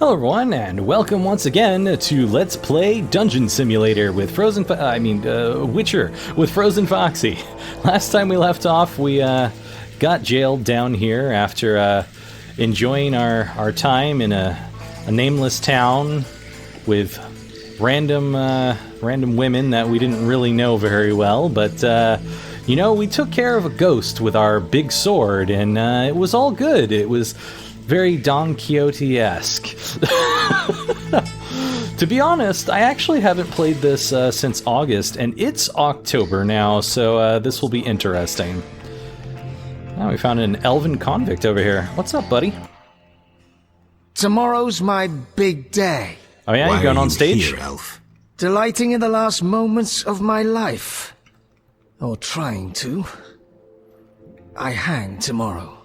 Hello everyone, and welcome once again to Let's Play Dungeon Simulator with Witcher with FrozenFoxy. Last time we left off, we got jailed down here after enjoying our time in a nameless town with random women that we didn't really know very well, but you know, we took care of a ghost with our big sword, and it was all good. It was very Don Quixote-esque. To be honest, I actually haven't played this since August, and it's October now, so this will be interesting. Now we found an elven convict over here. What's up, buddy? Tomorrow's my big day. Oh yeah, you going on stage? Here, elf? Delighting in the last moments of my life. Or trying to. I hang tomorrow.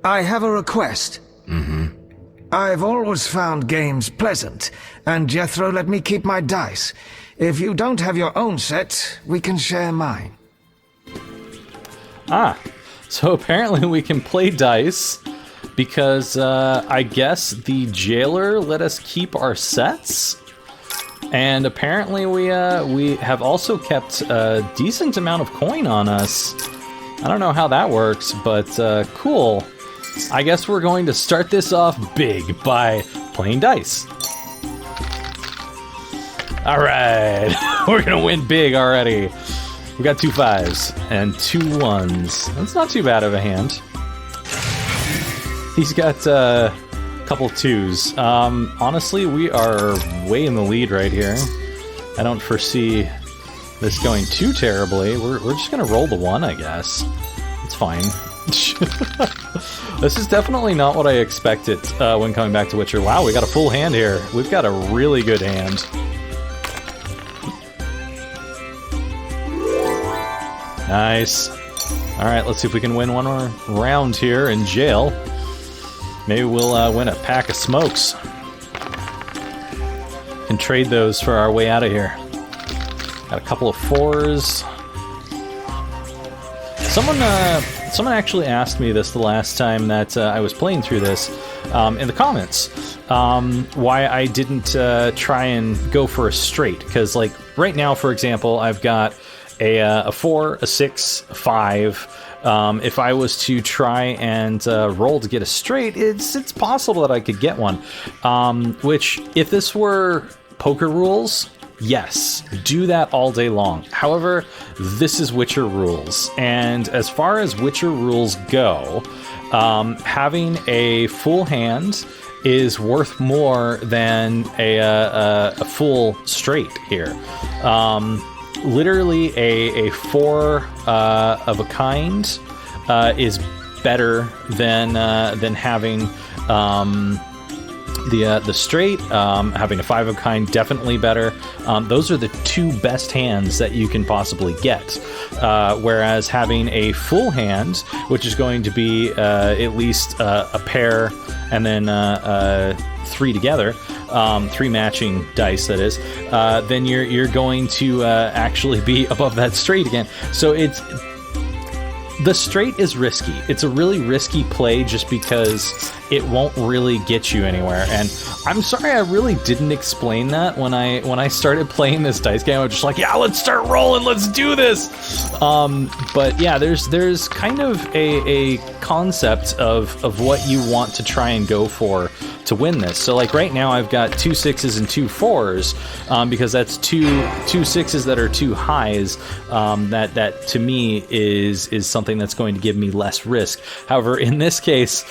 I have a request. I've always found games pleasant, and Jethro let me keep my dice. If you don't have your own set, we can share mine. Ah, so apparently we can play dice because I guess the jailer let us keep our sets, and apparently we have also kept a decent amount of coin on us. I don't know how that works, but cool. I guess we're going to start this off big by playing dice. Alright, we're gonna win big already. We got 2 5s and 2 1s. That's not too bad of a hand. He's got a couple 2s. Honestly, we are way in the lead right here. I don't foresee this going too terribly. We're just gonna roll the 1, I guess. It's fine. This is definitely not what I expected when coming back to Witcher. Wow, we got a full hand here. We've got a really good hand. Nice. Alright, let's see if we can win one more round here in jail. Maybe we'll win a pack of smokes. And trade those for our way out of here. Got a couple of 4s. Someone actually asked me this the last time that I was playing through this in the comments, why I didn't try and go for a straight. Because, like, right now, for example, I've got a 4, a 6, a 5. If I was to try and roll to get a straight, it's possible that I could get one. Which, if this were poker rules, yes, do that all day long. However, this is Witcher rules, and as far as Witcher rules go, having a full hand is worth more than a full straight here. Literally, a 4 of a kind is better than having the straight. Having a 5 of a kind, definitely better. Those are the 2 best hands that you can possibly get. Whereas having a full hand, which is going to be at least a pair and then 3 together, 3 matching dice, that is, then you're going to actually be above that straight again. So the straight is risky. It's a really risky play just because it won't really get you anywhere. And I'm sorry I really didn't explain that when I started playing this dice game. I was just like, yeah, let's start rolling, let's do this. But yeah, there's kind of a concept of what you want to try and go for to win this. So like right now I've got 2 6s and 2 4s, because that's two 6s that are 2 highs. That to me is something that's going to give me less risk. However, in this case,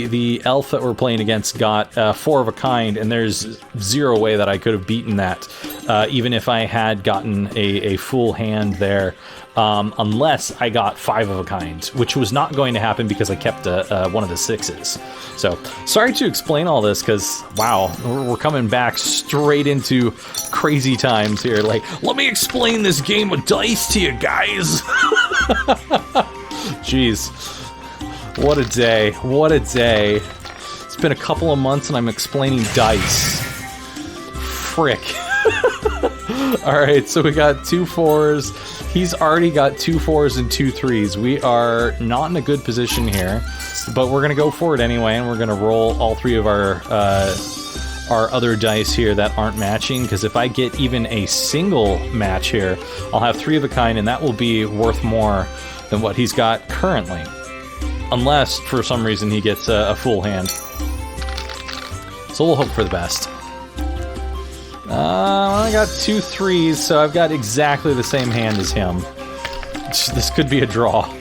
the elf that we're playing against got 4 of a kind, and there's 0 way that I could have beaten that, even if I had gotten a full hand there. Unless I got 5 of a kind, which was not going to happen because I kept one of the 6s. So, sorry to explain all this, because, wow, we're coming back straight into crazy times here. Like, let me explain this game of dice to you guys! Jeez. What a day. What a day. It's been a couple of months and I'm explaining dice. Frick. Alright, so we got 2 4s. He's already got 2 4s and 2 3s. We are not in a good position here. honest. But we're gonna go for it anyway, and we're gonna roll all 3 of our other dice here that aren't matching, because if I get even a single match here, I'll have 3 of a kind, and that will be worth more than what he's got currently. Unless, for some reason, he gets a full hand. So we'll hope for the best. I got 2 3s, so I've got exactly the same hand as him. This could be a draw.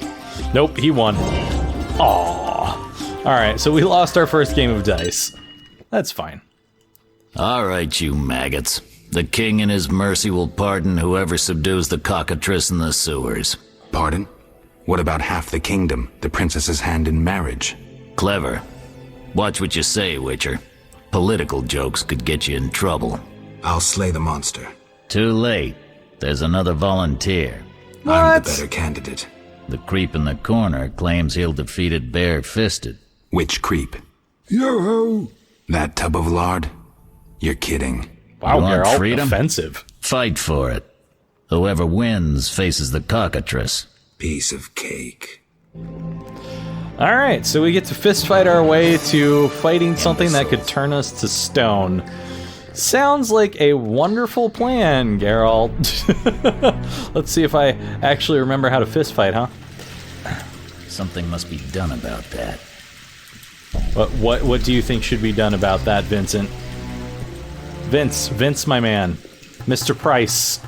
Nope, he won. Aww. Alright, so we lost our first game of dice. That's fine. All right, you maggots. The king in his mercy will pardon whoever subdues the cockatrice in the sewers. Pardon? What about half the kingdom, the princess's hand in marriage? Clever. Watch what you say, Witcher. Political jokes could get you in trouble. I'll slay the monster. Too late. There's another volunteer. What? I'm the better candidate. The creep in the corner claims he'll defeat it bare-fisted. Which creep? Yo-ho! That tub of lard? You're kidding. Wow, You want Geralt, freedom? offensive. Fight for it. Whoever wins faces the cockatrice. Piece of cake. Alright, so we get to fist fight our way to fighting something that could turn us to stone. Sounds like a wonderful plan, Geralt. Let's see if I actually remember how to fist fight, huh? Something must be done about that. What do you think should be done about that, Vincent? Vince, my man. Mr. Price.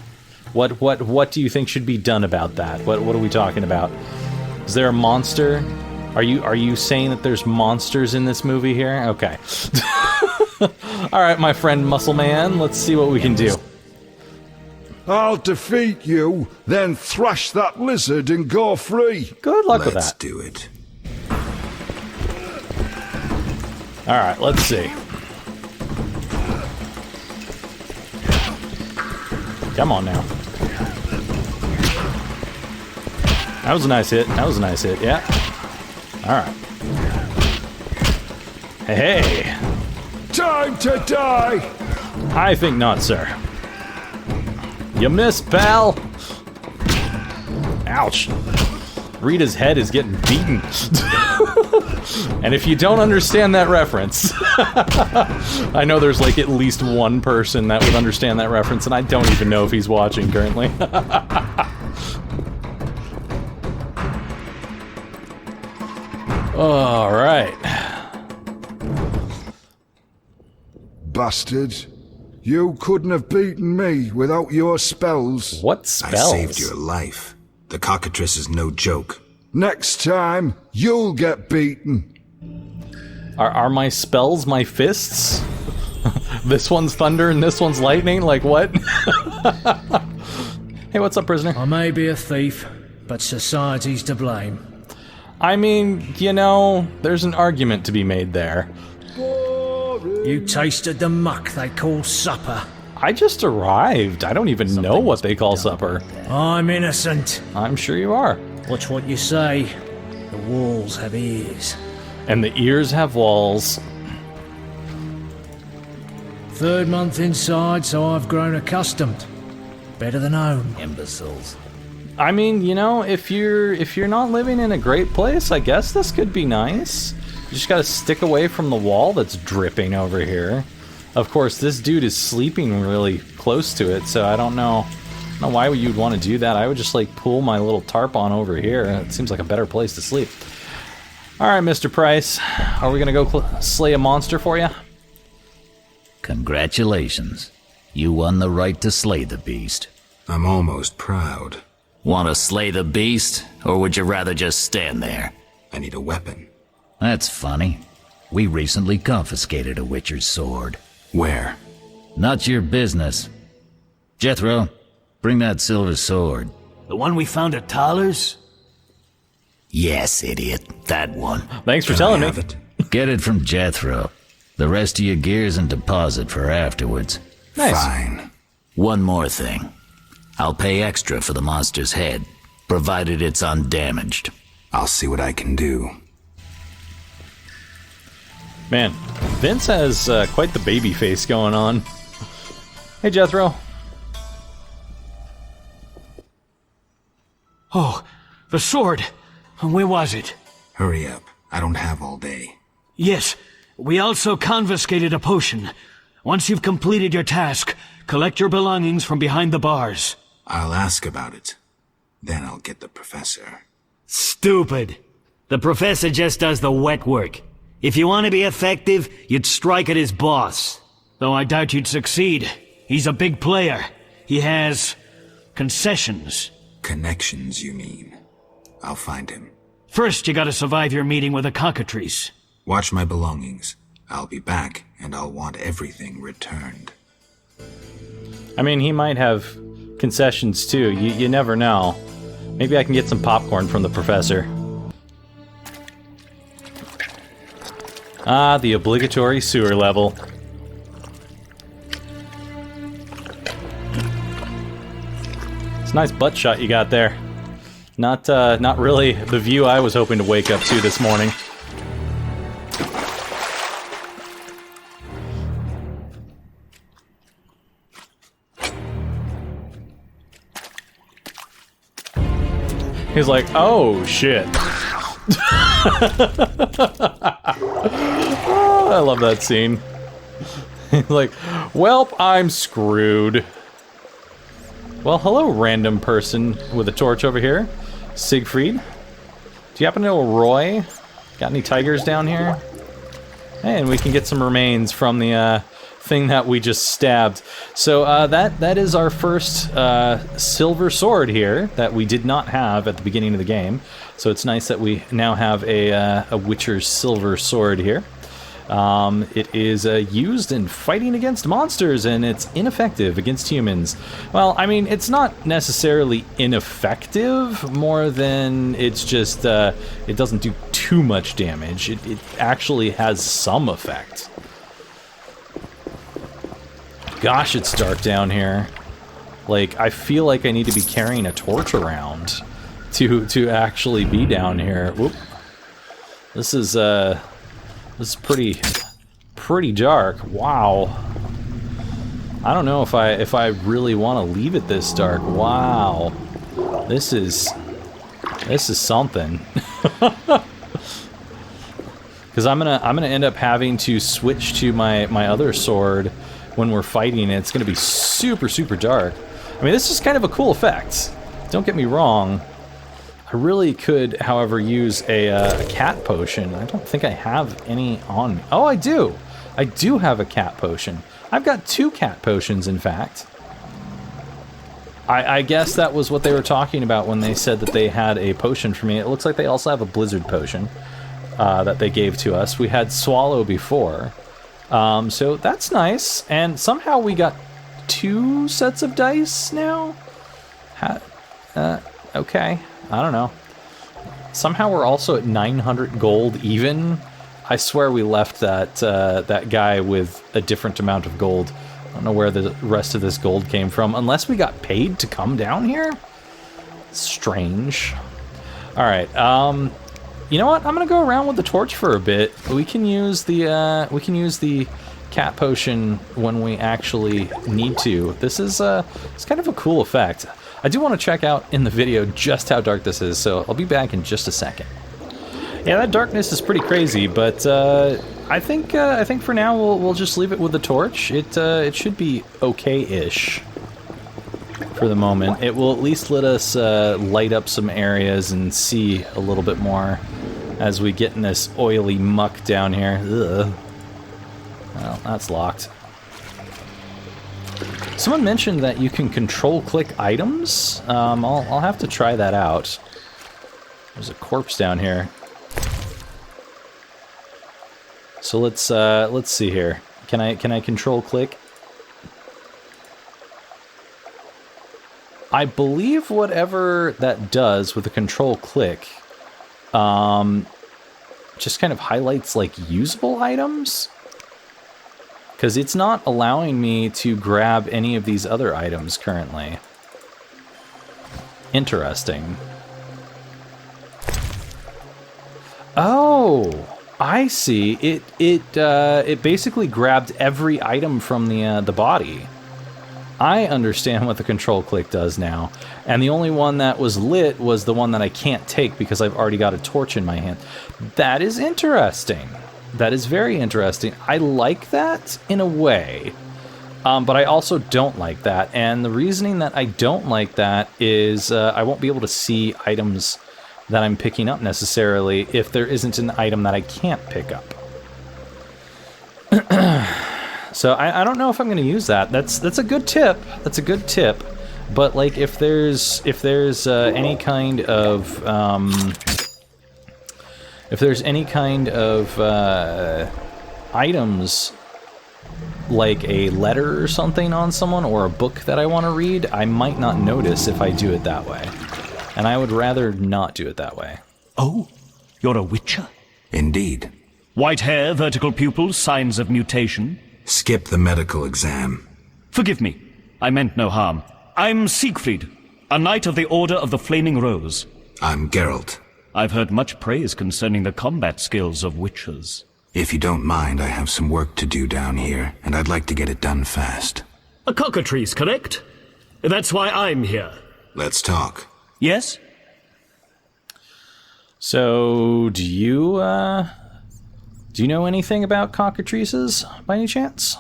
What do you think should be done about that? What are we talking about? Is there a monster? Are you saying that there's monsters in this movie here? Okay. Alright, my friend Muscle Man, let's see what we can do. I'll defeat you, then thrash that lizard and go free. Good luck with Let's that. do it. Alright, let's see. Come on now. That was a nice hit. Yeah. Alright. Hey. Time to die! I think not, sir. You missed, pal. Ouch. Rita's head is getting beaten. And if you don't understand that reference, I know there's like at least one person that would understand that reference, and I don't even know if he's watching currently. All right. Bastard. You couldn't have beaten me without your spells. What I spells? saved your life. The cockatrice is no joke. Next time, you'll get beaten. Are my spells my fists? This one's thunder and this one's lightning? Like what? Hey, what's up, prisoner? I may be a thief, but society's to blame. I mean, you know, there's an argument to be made there. You tasted the muck they call supper. I just arrived. I don't even know what they call supper. I'm innocent. I'm sure you are. Watch what you say. The walls have ears. And the ears have walls. 3rd month inside, so I've grown accustomed. Better than home. Imbeciles. I mean, you know, if you're not living in a great place, I guess this could be nice. You just gotta stick away from the wall that's dripping over here. Of course, this dude is sleeping really close to it, so I don't know why you'd want to do that. I would just like pull my little tarp on over here. It seems like a better place to sleep. All right, Mr. Price, are we gonna go slay a monster for you? Congratulations. You won the right to slay the beast. I'm almost proud. Want to slay the beast, or would you rather just stand there? I need a weapon. That's funny. We recently confiscated a witcher's sword. Where? Not your business. Jethro, bring that silver sword. The one we found at Thaler's? Yes, idiot. That one. Thanks for Can telling I me. have it? Get it from Jethro. The rest of your gear's in deposit for afterwards. Nice. Fine. One more thing. I'll pay extra for the monster's head, provided it's undamaged. I'll see what I can do. Man, Vince has quite the baby face going on. Hey, Jethro. Oh, the sword. Where was it? Hurry up. I don't have all day. Yes, we also confiscated a potion. Once you've completed your task, collect your belongings from behind the bars. I'll ask about it. Then I'll get the professor. Stupid. The professor just does the wet work. If you want to be effective, you'd strike at his boss. Though I doubt you'd succeed. He's a big player. He has concessions. Connections, you mean? I'll find him. First, you gotta survive your meeting with the cockatrice. Watch my belongings. I'll be back, and I'll want everything returned. I mean, he might have concessions too. You never know. Maybe I can get some popcorn from the professor. Ah, the obligatory sewer level. It's a nice butt shot you got there. Not really the view I was hoping to wake up to this morning. He's like, oh, shit. Oh, I love that scene. He's like, welp, I'm screwed. Well, hello, random person with a torch over here. Siegfried. Do you happen to know Roy? Got any tigers down here? Hey, and we can get some remains from the thing that we just stabbed. So that is our first silver sword here that we did not have at the beginning of the game. So it's nice that we now have a Witcher's silver sword here. It is used in fighting against monsters, and it's ineffective against humans. Well, I mean, it's not necessarily ineffective, more than it's just, it doesn't do too much damage. It actually has some effect. Gosh, it's dark down here. Like, I feel like I need to be carrying a torch around to actually be down here. Whoop. This is pretty dark. Wow. I don't know if I really want to leave it this dark. Wow. This is something. Because I'm gonna end up having to switch to my other sword when we're fighting. It's gonna be super dark. I mean, this is kind of a cool effect. Don't get me wrong. I really could, however, use a cat potion. I don't think I have any on me. Oh, I do! I do have a cat potion. I've got 2 cat potions, in fact. I guess that was what they were talking about when they said that they had a potion for me. It looks like they also have a blizzard potion that they gave to us. We had Swallow before. So that's nice. And somehow we got 2 sets of dice now? Okay. I don't know. Somehow we're also at 900 gold even. I swear we left that guy with a different amount of gold. I don't know where the rest of this gold came from. Unless we got paid to come down here? Strange. Alright, you know what? I'm gonna go around with the torch for a bit. We can use the cat potion when we actually need to. This is it's kind of a cool effect. I do want to check out in the video just how dark this is, so I'll be back in just a second. Yeah, that darkness is pretty crazy, but I think for now we'll just leave it with the torch. It should be okay-ish for the moment. It will at least let us light up some areas and see a little bit more as we get in this oily muck down here. Ugh. Well, that's locked. Someone mentioned that you can control-click items. I'll have to try that out. There's a corpse down here. So let's see here. Can I control-click? I believe whatever that does with the control-click, just kind of highlights like usable items. Because it's not allowing me to grab any of these other items currently. Interesting. Oh, I see. It basically grabbed every item from the body. I understand what the control click does now, and the only one that was lit was the one that I can't take because I've already got a torch in my hand. That is interesting. That is very interesting. I like that in a way, but I also don't like that, and the reasoning that I don't like that is I won't be able to see items that I'm picking up necessarily if there isn't an item that I can't pick up. So I don't know if I'm going to use that. That's a good tip. That's a good tip. But like if there's any kind of items like a letter or something on someone or a book that I want to read, I might not notice if I do it that way. And I would rather not do it that way. Oh, you're a witcher? Indeed. White hair, vertical pupils, signs of mutation? Skip the medical exam. Forgive me. I meant no harm. I'm Siegfried, a knight of the Order of the Flaming Rose. I'm Geralt. I've heard much praise concerning the combat skills of witchers. If you don't mind, I have some work to do down here, and I'd like to get it done fast. A cockatrice, correct? That's why I'm here. Let's talk. Yes? So, do you know anything about cockatrices, by any chance?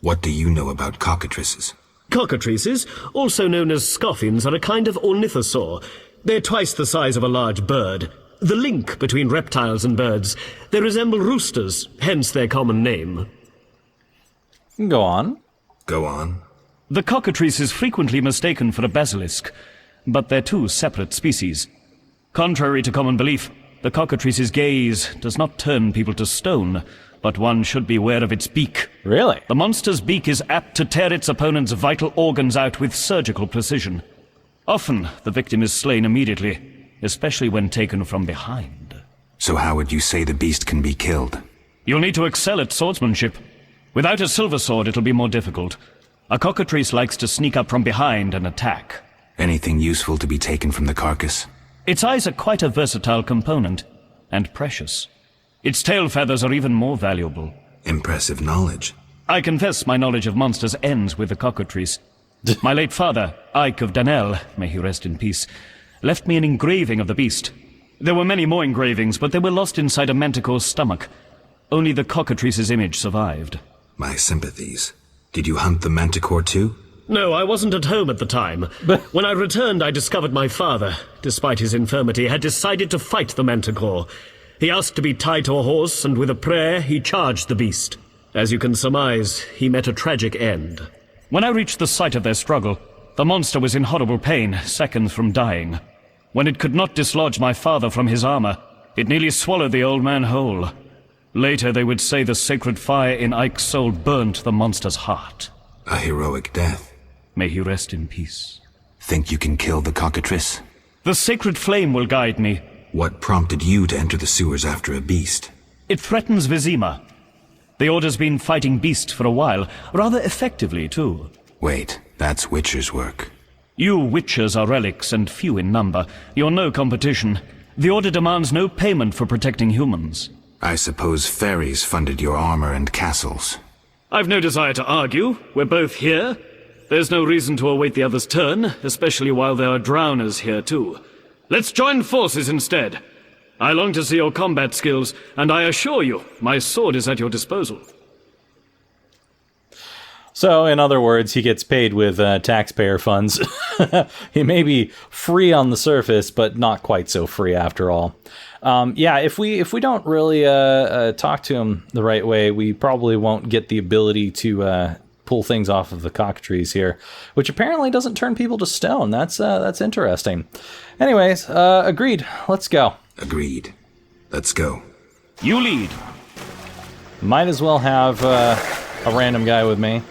What do you know about cockatrices? Cockatrices, also known as scoffins, are a kind of ornithosaur. They're twice the size of a large bird. The link between reptiles and birds. They resemble roosters, hence their common name. Go on. Go on. The cockatrice is frequently mistaken for a basilisk, but they're two separate species. Contrary to common belief, the cockatrice's gaze does not turn people to stone, but one should be aware of its beak. Really? The monster's beak is apt to tear its opponent's vital organs out with surgical precision. Often, the victim is slain immediately, especially when taken from behind. So how would you say the beast can be killed? You'll need to excel at swordsmanship. Without a silver sword, it'll be more difficult. A cockatrice likes to sneak up from behind and attack. Anything useful to be taken from the carcass? Its eyes are quite a versatile component, and precious. Its tail feathers are even more valuable. Impressive knowledge. I confess my knowledge of monsters ends with the cockatrice. My late father, Ike of Danel, may he rest in peace, left me an engraving of the beast. There were many more engravings, but they were lost inside a manticore's stomach. Only the cockatrice's image survived. My sympathies. Did you hunt the manticore too? No, I wasn't at home at the time. When I returned, I discovered my father, despite his infirmity, had decided to fight the manticore. He asked to be tied to a horse, and with a prayer, he charged the beast. As you can surmise, he met a tragic end. When I reached the site of their struggle, the monster was in horrible pain, seconds from dying. When it could not dislodge my father from his armor, it nearly swallowed the old man whole. Later, they would say the sacred fire in Ike's soul burnt the monster's heart. A heroic death. May he rest in peace. Think you can kill the cockatrice? The sacred flame will guide me. What prompted you to enter the sewers after a beast? It threatens Vizima. The Order's been fighting beasts for a while, rather effectively, too. Wait, that's Witcher's work. You Witchers are relics and few in number. You're no competition. The Order demands no payment for protecting humans. I suppose fairies funded your armor and castles. I've no desire to argue. We're both here. There's no reason to await the other's turn, especially while there are drowners here too. Let's join forces instead. I long to see your combat skills, and I assure you, my sword is at your disposal. So, in other words, he gets paid with taxpayer funds. He may be free on the surface, but not quite so free after all. Yeah, if we don't really talk to him the right way, we probably won't get the ability to pull things off of the cockatrice here, which apparently doesn't turn people to stone. That's interesting. Anyways, agreed. Let's go. Agreed. Let's go. You lead. Might as well have a random guy with me.